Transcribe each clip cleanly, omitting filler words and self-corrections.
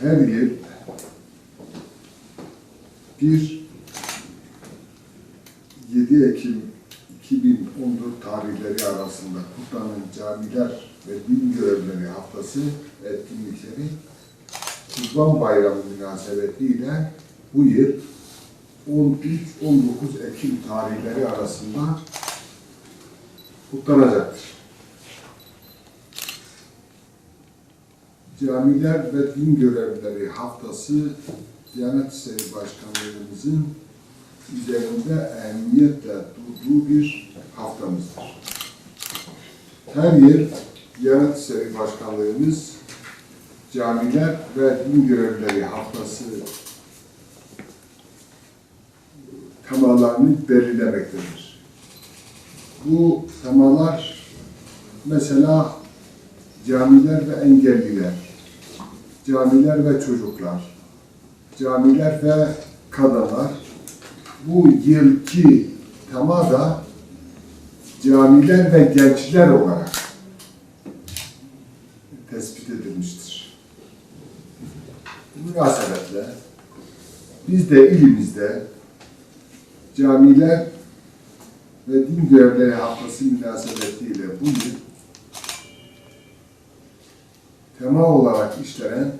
her yıl 7 Ekim 2014 tarihleri arasında kutlanan Camiler ve Din Görevlileri Haftası etkinlikleri Kurban Bayramı münasebetiyle bu yıl 13-19 Ekim tarihleri arasında kutlanacaktır. Camiler ve Din Görevlileri Haftası Diyanet İşleri Başkanlığımızın üzerinde ehemmiyetle durduğu bir haftamızdır. Her yıl Diyanet İşleri Başkanlığımız Camiler ve Din Görevlileri Haftası temalarını belirlemektedir. Bu temalar mesela camiler ve engelliler, camiler ve çocuklar, camiler ve kadınlar. Bu yılki tema da camiler ve gençler olarak tespit edilmiştir. Bu münasebetle biz de ilimizde Camiler ve Din Görevlileri Haftası münasebetiyle bu yıl tema olarak işlenen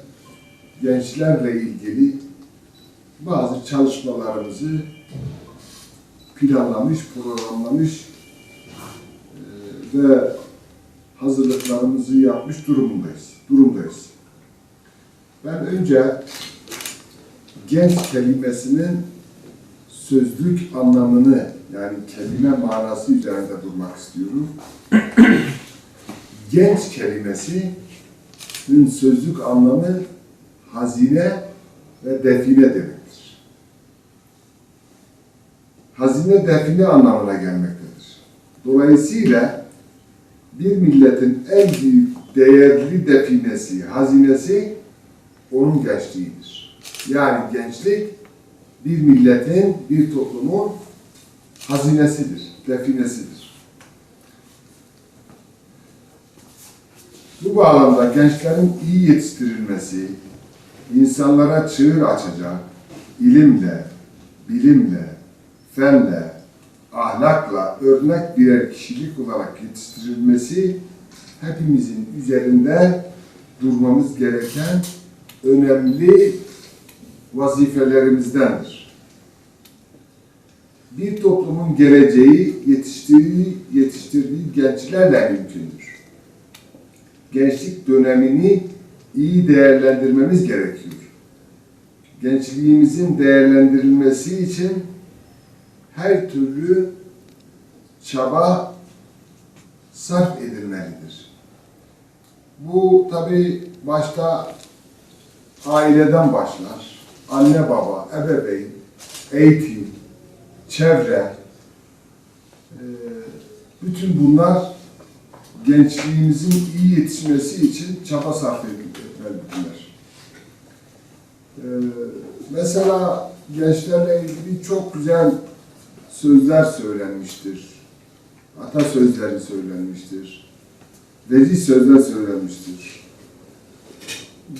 gençlerle ilgili bazı çalışmalarımızı planlamış, programlamış ve hazırlıklarımızı yapmış durumdayız. Ben önce genç kelimesinin sözlük anlamını, yani kelime manası üzerinde durmak istiyorum. Genç kelimesinin sözlük anlamı hazine ve define demektir. Hazine, define anlamına gelmektedir. Dolayısıyla bir milletin en büyük değerli definesi, hazinesi onun gençliğidir. Yani gençlik bir milletin, bir toplumun hazinesidir, definesidir. Bu bağlamda gençlerin iyi yetiştirilmesi, insanlara çığır açacak, ilimle, bilimle, fenle, ahlakla örnek birer kişilik olarak yetiştirilmesi hepimizin üzerinde durmamız gereken önemli vazifelerimizdendir. Bir toplumun geleceği yetiştirdiği gençlerle mümkündür. Gençlik dönemini iyi değerlendirmemiz gerekiyor. Gençliğimizin değerlendirilmesi için her türlü çaba sarf edilmelidir. Bu tabii başta aileden başlar. Anne baba, ebeveyn, eğitim, çevre, bütün bunlar gençliğimizin iyi yetişmesi için çaba sarf etmelidirler. Mesela gençlerle ilgili çok güzel sözler söylenmiştir. Atasözleri söylenmiştir. Veciz sözler söylenmiştir.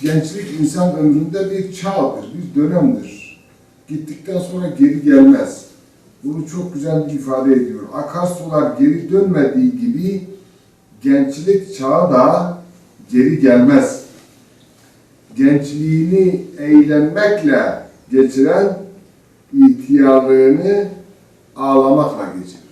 Gençlik insan ömründe bir çağdır, bir dönemdir. Gittikten sonra geri gelmez. Bunu çok güzel bir ifade ediyor. Akarsular geri dönmediği gibi gençlik çağı da geri gelmez. Gençliğini eğlenmekle geçiren ihtiyarlığını ağlamakla geçirir.